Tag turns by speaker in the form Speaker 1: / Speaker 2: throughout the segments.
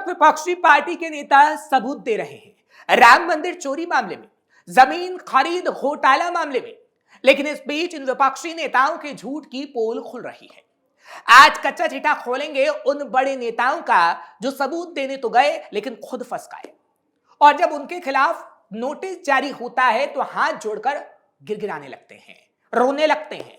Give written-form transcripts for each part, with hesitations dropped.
Speaker 1: वक्त विपक्षी पार्टी के नेता सबूत दे रहे हैं राम मंदिर चोरी मामले में, जमीन खरीद घोटाला मामले में, लेकिन इस बीच इन विपक्षी नेताओं के झूठ की पोल खुल रही है। आज कच्चा चिट्ठा खोलेंगे उन बड़े नेताओं का जो सबूत देने तो गए लेकिन खुद फंस गए, और जब उनके खिलाफ नोटिस जारी होता है तो हाथ जोड़कर गिड़गिड़ाने लगते हैं, रोने लगते हैं।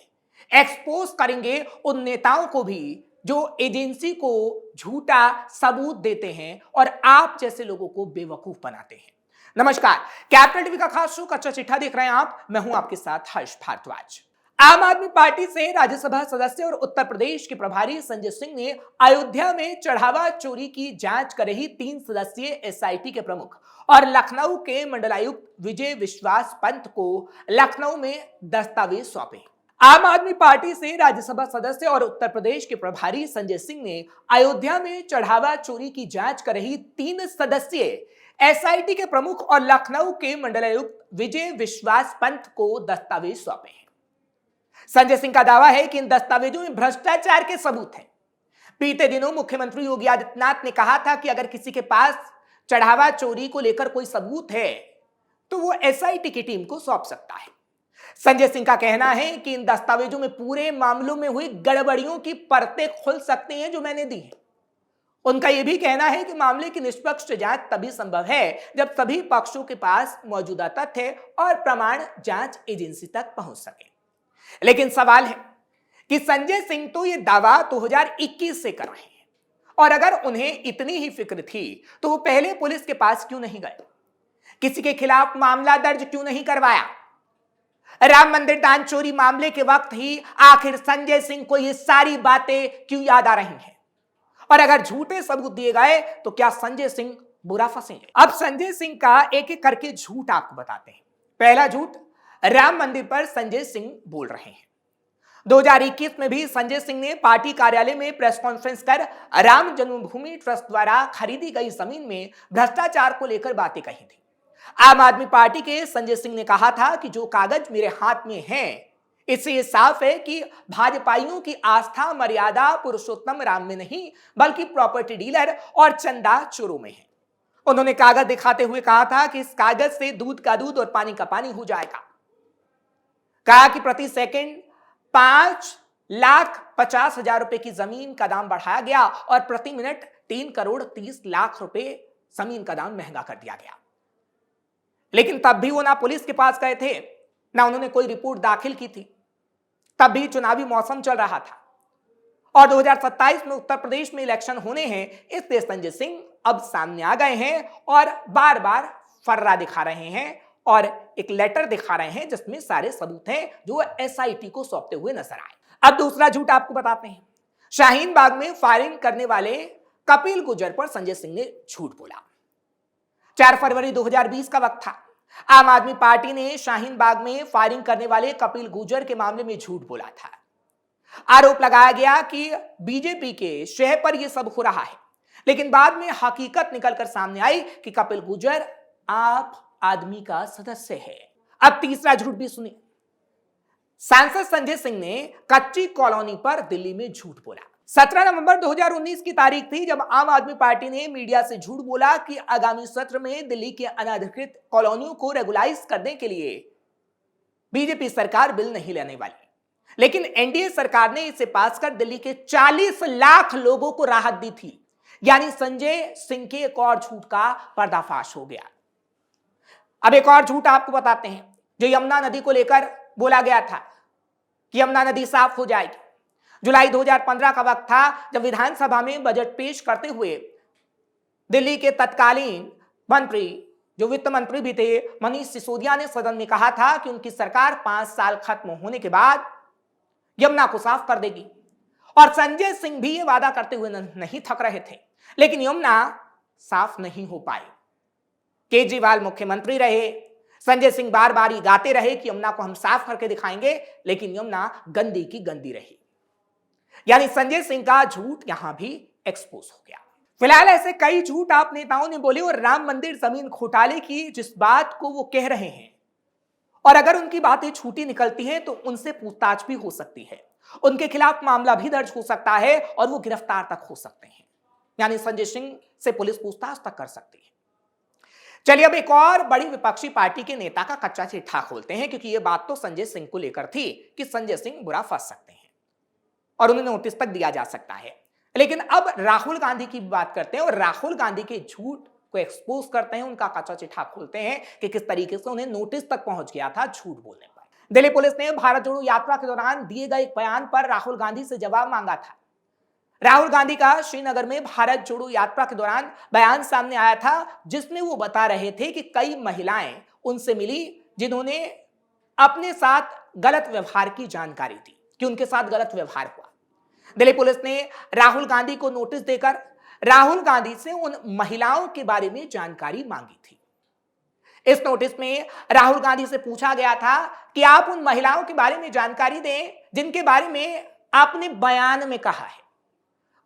Speaker 1: एक्सपोज करेंगे उन नेताओं को भी जो एजेंसी को झूठा सबूत देते हैं और आप जैसे लोगों को बेवकूफ बनाते हैं। नमस्कार, कैपिटल टीवी का खास शो कच्चा चिट्ठा देख रहे हैं आप। मैं हूं आपके साथ हर्ष भारद्वाज। आम आदमी पार्टी से राज्यसभा सदस्य और उत्तर प्रदेश के प्रभारी संजय सिंह ने अयोध्या में चढ़ावा चोरी की जांच कर रही 3 सदस्यीय एसआईटी के प्रमुख और लखनऊ के मंडलायुक्त विजय विश्वास पंत को लखनऊ में दस्तावेज सौंपे। आम आदमी पार्टी से राज्यसभा सदस्य और उत्तर प्रदेश के प्रभारी संजय सिंह ने अयोध्या में चढ़ावा चोरी की जांच कर रही 3 सदस्यीय एसआईटी के प्रमुख और लखनऊ के मंडलायुक्त विजय विश्वास पंत को दस्तावेज सौंपे हैं। संजय सिंह का दावा है कि इन दस्तावेजों में भ्रष्टाचार के सबूत हैं। बीते दिनों मुख्यमंत्री योगी आदित्यनाथ ने कहा था कि अगर किसी के पास चढ़ावा चोरी को लेकर कोई सबूत है तो वो एसआईटी की टीम को सौंप सकता है। संजय सिंह का कहना है कि इन दस्तावेजों में पूरे मामलों में हुई गड़बड़ियों की परतें खुल सकती हैं जो मैंने दी हैं। उनका यह भी कहना है कि मामले की निष्पक्ष जांच तभी संभव है जब सभी पक्षों के पास मौजूदा तथ्य और प्रमाण जांच एजेंसी तक पहुंच सके। लेकिन सवाल है कि संजय सिंह तो यह दावा 2021 से कर रहे हैं, और अगर उन्हें इतनी ही फिक्र थी तो वो पहले पुलिस के पास क्यों नहीं गए? किसी के खिलाफ मामला दर्ज क्यों नहीं करवाया? राम मंदिर दान चोरी मामले के वक्त ही आखिर संजय सिंह को ये सारी बातें क्यों याद आ रही हैं? और अगर झूठे सबूत दिए गए तो क्या संजय सिंह बुरा फंसेंगे? अब संजय सिंह का एक एक करके झूठ आपको बताते हैं। पहला झूठ, राम मंदिर पर संजय सिंह बोल रहे हैं। 2021 में भी संजय सिंह ने पार्टी कार्यालय में प्रेस कॉन्फ्रेंस कर राम जन्मभूमि ट्रस्ट द्वारा खरीदी गई जमीन में भ्रष्टाचार को लेकर बातें कही थी। आम आदमी पार्टी के संजय सिंह ने कहा था कि जो कागज मेरे हाथ में हैं, इससे यह साफ है कि भाजपाइयों की आस्था मर्यादा पुरुषोत्तम राम में नहीं बल्कि प्रॉपर्टी डीलर और चंदा चोरों में है। उन्होंने कागज दिखाते हुए कहा था कि इस कागज से दूध का दूध और पानी का पानी हो जाएगा। कहा कि प्रति सेकंड 5,50,000 रुपए की जमीन का दाम बढ़ाया गया और प्रति मिनट 3,30,00,000 रुपए जमीन का दाम महंगा कर दिया गया। लेकिन तब भी वो ना पुलिस के पास गए थे, ना उन्होंने कोई रिपोर्ट दाखिल की थी। तब भी चुनावी मौसम चल रहा था और 2027 में उत्तर प्रदेश में इलेक्शन होने हैं, इसलिए संजय सिंह अब सामने आ गए हैं और बार बार फर्रा दिखा रहे हैं और एक लेटर दिखा रहे हैं जिसमें सारे सबूत हैं जो एसआईटी को सौंपते हुए नजर आए। अब दूसरा झूठ आपको बताते हैं। शाहीन बाग में फायरिंग करने वाले कपिल गुर्जर पर संजय सिंह ने झूठ बोला। 4 फरवरी 2020 का वक्त था। आम आदमी पार्टी ने शाहीन बाग में फायरिंग करने वाले कपिल गुर्जर के मामले में झूठ बोला था। आरोप लगाया गया कि बीजेपी के शह पर यह सब हो रहा है, लेकिन बाद में हकीकत निकलकर सामने आई कि कपिल गुर्जर आप आदमी का सदस्य है। अब तीसरा झूठ भी सुनिए। सांसद संजय सिंह ने कच्ची कॉलोनी पर दिल्ली में झूठ बोला। 17 नवंबर 2019 की तारीख थी जब आम आदमी पार्टी ने मीडिया से झूठ बोला कि आगामी सत्र में दिल्ली के अनधिकृत कॉलोनियों को रेगुलाइज करने के लिए बीजेपी सरकार बिल नहीं लाने वाली, लेकिन एनडीए सरकार ने इसे पास कर दिल्ली के 40 लाख लोगों को राहत दी थी। यानी संजय सिंह के एक और झूठ का पर्दाफाश हो गया। अब एक और झूठ आपको बताते हैं जो यमुना नदी को लेकर बोला गया था कि यमुना नदी साफ हो जाएगी। जुलाई 2015 का वक्त था जब विधानसभा में बजट पेश करते हुए दिल्ली के तत्कालीन मंत्री जो वित्त मंत्री भी थे मनीष सिसोदिया ने सदन में कहा था कि उनकी सरकार 5 साल खत्म होने के बाद यमुना को साफ कर देगी, और संजय सिंह भी ये वादा करते हुए नहीं थक रहे थे, लेकिन यमुना साफ नहीं हो पाई। केजरीवाल मुख्यमंत्री रहे, संजय सिंह बार बार ये गाते रहे कि यमुना को हम साफ करके दिखाएंगे, लेकिन यमुना गंदी की गंदी रही। यानी संजय सिंह का झूठ यहां भी एक्सपोज हो गया। फिलहाल ऐसे कई झूठ आप नेताओं ने बोले और राम मंदिर जमीन घोटाले की जिस बात को वो कह रहे हैं, और अगर उनकी बातें झूठी निकलती हैं तो उनसे पूछताछ भी हो सकती है, उनके खिलाफ मामला भी दर्ज हो सकता है और वो गिरफ्तार तक हो सकते हैं। यानी संजय सिंह से पुलिस पूछताछ तक कर सकती है। चलिए अब एक और बड़ी विपक्षी पार्टी के नेता का कच्चा चिट्ठा खोलते हैं, क्योंकि यह बात तो संजय सिंह को लेकर थी कि संजय सिंह बुरा फंस सकते हैं और उन्हें नोटिस तक दिया जा सकता है। लेकिन अब राहुल गांधी की बात करते हैं और राहुल गांधी के झूठ को एक्सपोज करते हैं, उनका कच्चा चिट्ठा खोलते हैं कि किस तरीके से उन्हें नोटिस तक पहुंच गया था झूठ बोलने पर। दिल्ली पुलिस ने भारत जोड़ो यात्रा के दौरान दिए गए एक बयान पर राहुल गांधी से जवाब मांगा था। राहुल गांधी का श्रीनगर में भारत जोड़ो यात्रा के दौरान बयान सामने आया था, जिसमें वो बता रहे थे कि कई महिलाएं उनसे मिली जिन्होंने अपने साथ गलत व्यवहार की जानकारी दी, कि उनके साथ गलत व्यवहार हुआ। दिल्ली पुलिस ने राहुल गांधी को नोटिस देकर राहुल गांधी से उन महिलाओं के बारे में जानकारी मांगी थी। इस नोटिस में राहुल गांधी से पूछा गया था कि आप उन महिलाओं के बारे में जानकारी दें जिनके बारे में आपने बयान में कहा है।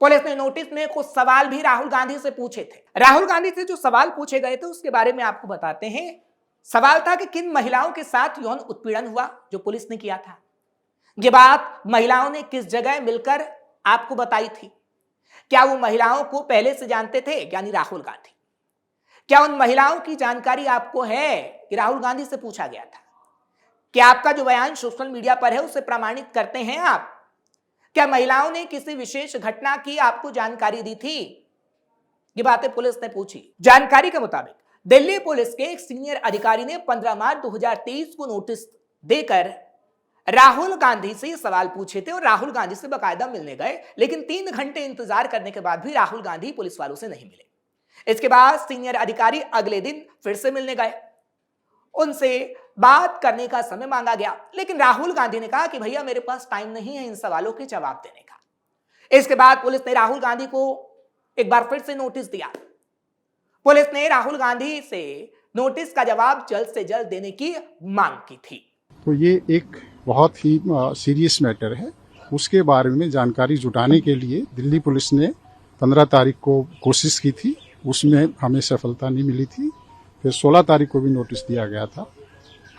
Speaker 1: पुलिस ने नोटिस में कुछ सवाल भी राहुल गांधी से पूछे थे। राहुल गांधी से जो सवाल पूछे गए थे उसके बारे में आपको बताते हैं। सवाल था कि किन महिलाओं के साथ यौन उत्पीड़न हुआ जो पुलिस ने किया था। ये बात महिलाओं ने किस जगह मिलकर आपको बताई थी? क्या वो महिलाओं को पहले से जानते थे, यानी राहुल गांधी? क्या उन महिलाओं की जानकारी आपको है कि राहुल गांधी से पूछा गया था? क्या आपका जो बयान सोशल मीडिया पर है उसे प्रमाणित करते हैं आप? क्या महिलाओं ने किसी विशेष घटना की आपको जानकारी दी थी? ये बातें पुलिस ने पूछी। जानकारी के मुताबिक दिल्ली पुलिस के एक सीनियर अधिकारी ने 15 मार्च 2023 को नोटिस देकर राहुल गांधी से ये सवाल पूछे थे और राहुल गांधी से बकायदा मिलने गए, लेकिन 3 घंटे इंतजार करने के बाद भी राहुल गांधी पुलिस वालों से नहीं मिले। इसके बाद सीनियर अधिकारी अगले दिन फिर से मिलने गए, उनसे बात करने का समय मांगा गया, लेकिन राहुल गांधी ने कहा कि भैया मेरे पास टाइम नहीं है इन सवालों के जवाब देने का। इसके बाद पुलिस ने राहुल गांधी को एक बार फिर से नोटिस दिया। पुलिस ने राहुल गांधी से नोटिस का जवाब जल्द से जल्द देने की मांग की थी।
Speaker 2: तो ये एक बहुत ही सीरियस मैटर है, उसके बारे में जानकारी जुटाने के लिए दिल्ली पुलिस ने 15 तारीख को कोशिश की थी, उसमें हमें सफलता नहीं मिली थी। फिर 16 तारीख को भी नोटिस दिया गया था।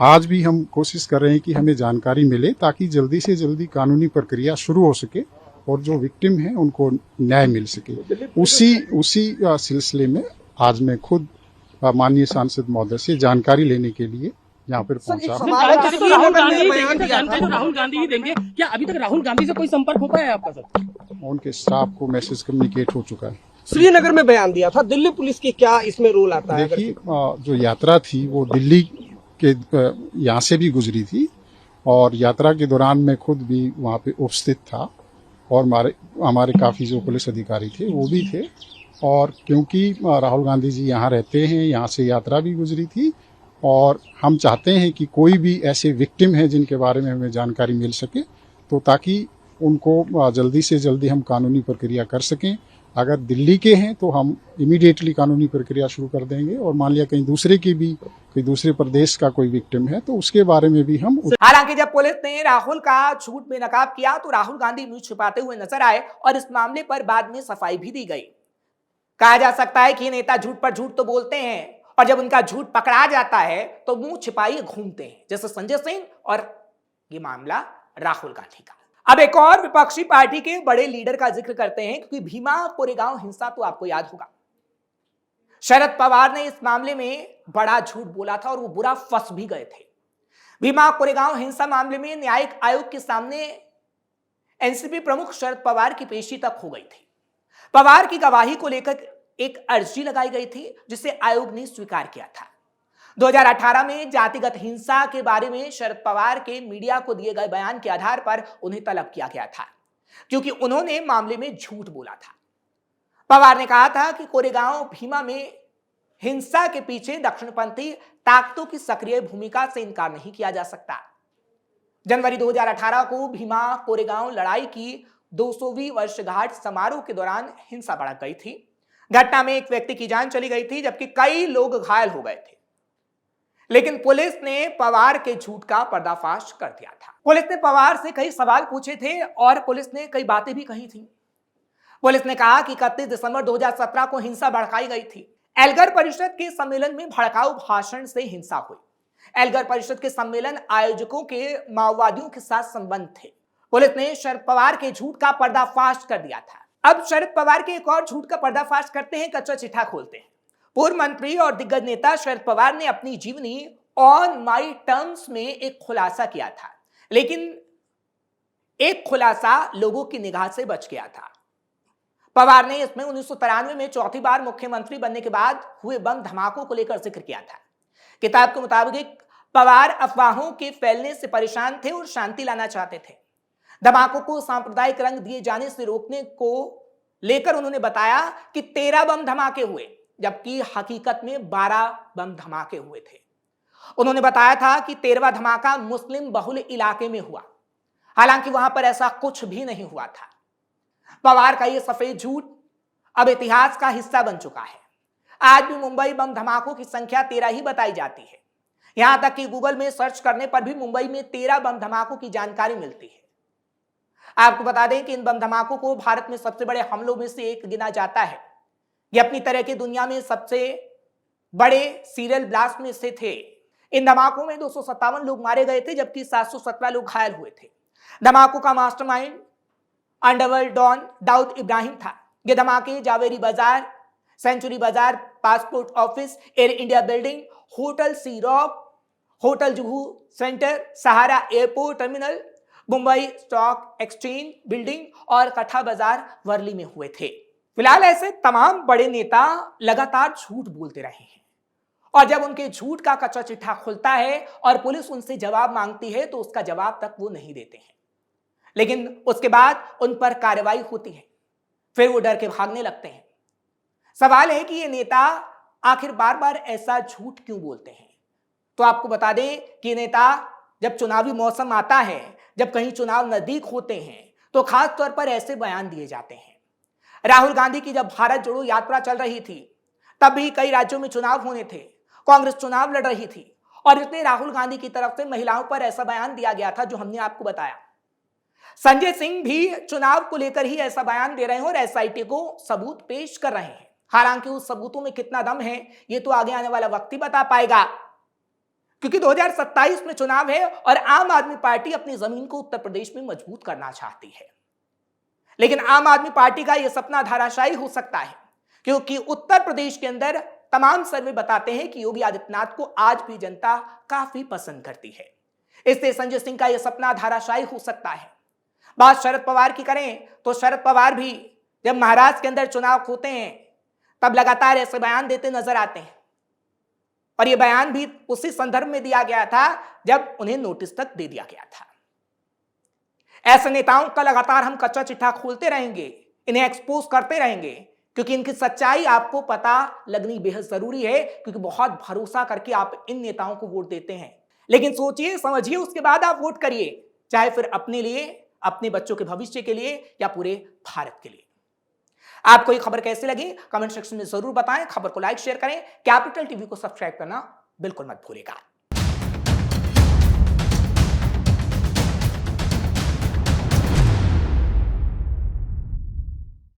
Speaker 2: आज भी हम कोशिश कर रहे हैं कि हमें जानकारी मिले ताकि जल्दी से जल्दी कानूनी प्रक्रिया शुरू हो सके और जो विक्टिम हैं उनको न्याय मिल सके। उसी सिलसिले में आज मैं खुद माननीय सांसद महोदय से जानकारी लेने के लिए यहाँ पर पहुंचा हूँ।
Speaker 3: राहुल गांधी ही देंगे क्या? अभी तक राहुल गांधी से कोई संपर्क हो पाया है आपका सर?
Speaker 2: उनके स्टाफ को मैसेज कम्युनिकेट हो चुका है।
Speaker 4: श्रीनगर में बयान दिया था, दिल्ली पुलिस की क्या इसमें रोल आता है?
Speaker 2: देखिए, जो यात्रा थी वो दिल्ली के यहाँ से भी गुजरी थी और यात्रा के दौरान मैं खुद भी वहाँ पे उपस्थित था और हमारे काफ़ी जो पुलिस अधिकारी थे वो भी थे। और क्योंकि राहुल गांधी जी यहाँ रहते हैं, यहाँ से यात्रा भी गुजरी थी और हम चाहते हैं कि कोई भी ऐसे विक्टिम हैं जिनके बारे में हमें जानकारी मिल सके, तो ताकि उनको जल्दी से जल्दी हम कानूनी प्रक्रिया कर सकें। अगर दिल्ली के हैं तो हम इमीडिएटली कानूनी प्रक्रिया शुरू कर देंगे और मान लिया कहीं दूसरे की भी, कोई दूसरे प्रदेश का कोई विक्टिम है तो उसके बारे में भी हम।
Speaker 1: हालांकि जब पुलिस ने राहुल का झूठ बेनकाब किया तो राहुल गांधी मुंह छिपाते हुए नजर आए और इस मामले पर बाद में सफाई भी दी गई। कहा जा सकता है कि ये नेता झूठ पर झूठ तो बोलते हैं और जब उनका झूठ पकड़ा जाता है तो मुंह छिपाए घूमते हैं, जैसे संजय सिंह और ये मामला राहुल गांधी का। अब एक और विपक्षी पार्टी के बड़े लीडर का जिक्र करते हैं, क्योंकि भीमा कोरेगांव हिंसा तो आपको याद होगा। शरद पवार ने इस मामले में बड़ा झूठ बोला था और वो बुरा फंस भी गए थे। भीमा कोरेगांव हिंसा मामले में न्यायिक आयोग के सामने एनसीपी प्रमुख शरद पवार की पेशी तक हो गई थी। पवार की गवाही को लेकर एक अर्जी लगाई गई थी जिसे आयोग ने स्वीकार किया था। 2018 में जातिगत हिंसा के बारे में शरद पवार के मीडिया को दिए गए बयान के आधार पर उन्हें तलब किया गया था, क्योंकि उन्होंने मामले में झूठ बोला था। पवार ने कहा था कि कोरेगांव भीमा में हिंसा के पीछे दक्षिणपंथी ताकतों की सक्रिय भूमिका से इनकार नहीं किया जा सकता। जनवरी 2018 को भीमा कोरेगांव लड़ाई की 200वीं वर्षगांठ समारोह के दौरान हिंसा भड़क गई थी। घटना में एक व्यक्ति की जान चली गई थी जबकि कई लोग घायल हो गए थे, लेकिन पुलिस ने पवार के झूठ का पर्दाफाश कर दिया था। पुलिस ने पवार से कई सवाल पूछे थे और पुलिस ने कई बातें भी कही थी। पुलिस ने कहा कि 31 दिसंबर 2017 को हिंसा भड़काई गई थी। एल्गार परिषद के सम्मेलन में भड़काऊ भाषण से हिंसा हुई। एल्गार परिषद के सम्मेलन आयोजकों के माओवादियों के साथ संबंध थे। पुलिस ने शरद पवार के झूठ का पर्दाफाश कर दिया था। अब शरद पवार के एक और झूठ का पर्दाफाश करते हैं, कच्चा चिट्ठा खोलते हैं। पूर्व मंत्री और दिग्गज नेता शरद पवार ने अपनी जीवनी ऑन माई टर्म्स में एक खुलासा किया था, लेकिन एक खुलासा लोगों की निगाह से बच गया था। पवार ने इसमें 1993 में चौथी बार मुख्यमंत्री बनने के बाद हुए बम धमाकों को लेकर जिक्र किया था। किताब के मुताबिक पवार अफवाहों के फैलने से परेशान थे और शांति लाना चाहते थे। धमाकों को सांप्रदायिक रंग दिए जाने से रोकने को लेकर उन्होंने बताया कि 13 बम धमाके हुए, जबकि हकीकत में 12 बम धमाके हुए थे। उन्होंने बताया था कि 13वां धमाका मुस्लिम बहुल इलाके में हुआ, हालांकि वहां पर ऐसा कुछ भी नहीं हुआ था। पवार का यह सफेद झूठ अब इतिहास का हिस्सा बन चुका है। आज भी मुंबई बम धमाकों की संख्या 13 ही बताई जाती है। यहां तक कि गूगल में सर्च करने पर भी मुंबई में 13 बम धमाकों की जानकारी मिलती है। आपको बता दें कि इन बम धमाकों को भारत में सबसे बड़े हमलों में से एक गिना जाता है। ये अपनी तरह के दुनिया में सबसे बड़े सीरियल ब्लास्ट में से थे। इन धमाकों में 257 लोग मारे गए थे, जबकि 717 लोग घायल हुए थे। धमाकों का mastermind underworld don Dawood Ibrahim था। ये धमाके Zaveri Bazaar, century Bazaar, passport office, air India building, hotel sea rock, hotel Juhu centre, Sahara airport terminal, Mumbai stock exchange building और कठा बाजार वर्ली में हुए थे। फिलहाल ऐसे तमाम बड़े नेता लगातार झूठ बोलते रहे हैं, और जब उनके झूठ का कच्चा चिट्ठा खुलता है और पुलिस उनसे जवाब मांगती है तो उसका जवाब तक वो नहीं देते हैं। लेकिन उसके बाद उन पर कार्रवाई होती है, फिर वो डर के भागने लगते हैं। सवाल है कि ये नेता आखिर बार बार ऐसा झूठ क्यों बोलते हैं। तो आपको बता दें कि ये नेता जब चुनावी मौसम आता है, जब कहीं चुनाव नजदीक होते हैं, तो खास तौर पर ऐसे बयान दिए जाते हैं। राहुल गांधी की जब भारत जोड़ो यात्रा चल रही थी, तब भी कई राज्यों में चुनाव होने थे, कांग्रेस चुनाव लड़ रही थी, और इसलिए राहुल गांधी की तरफ से महिलाओं पर ऐसा बयान दिया गया था जो हमने आपको बताया। संजय सिंह भी चुनाव को लेकर ही ऐसा बयान दे रहे हैं और एसआईटी को सबूत पेश कर रहे हैं। हालांकि उस सबूतों में कितना दम है ये तो आगे आने वाला वक्त ही बता पाएगा, क्योंकि 2027 में चुनाव है और आम आदमी पार्टी अपनी जमीन को उत्तर प्रदेश में मजबूत करना चाहती है। लेकिन आम आदमी पार्टी का यह सपना धराशायी हो सकता है, क्योंकि उत्तर प्रदेश के अंदर तमाम सर्वे बताते हैं कि योगी आदित्यनाथ को आज भी जनता काफी पसंद करती है। इससे संजय सिंह का यह सपना धराशायी हो सकता है। बात शरद पवार की करें तो शरद पवार भी जब महाराष्ट्र के अंदर चुनाव होते हैं तब लगातार ऐसे बयान देते नजर आते हैं, और यह बयान भी उसी संदर्भ में दिया गया था जब उन्हें नोटिस तक दे दिया गया था। ऐसे नेताओं का लगातार हम कच्चा चिट्ठा खोलते रहेंगे, इन्हें एक्सपोज करते रहेंगे, क्योंकि इनकी सच्चाई आपको पता लगनी बेहद जरूरी है, क्योंकि बहुत भरोसा करके आप इन नेताओं को वोट देते हैं। लेकिन सोचिए समझिए, उसके बाद आप वोट करिए, चाहे फिर अपने लिए, अपने बच्चों के भविष्य के लिए या पूरे भारत के लिए। आपको ये खबर कैसी लगी कमेंट सेक्शन में जरूर बताएं। खबर को लाइक शेयर करें, कैपिटल टीवी को सब्सक्राइब करना बिल्कुल मत भूलिएगा।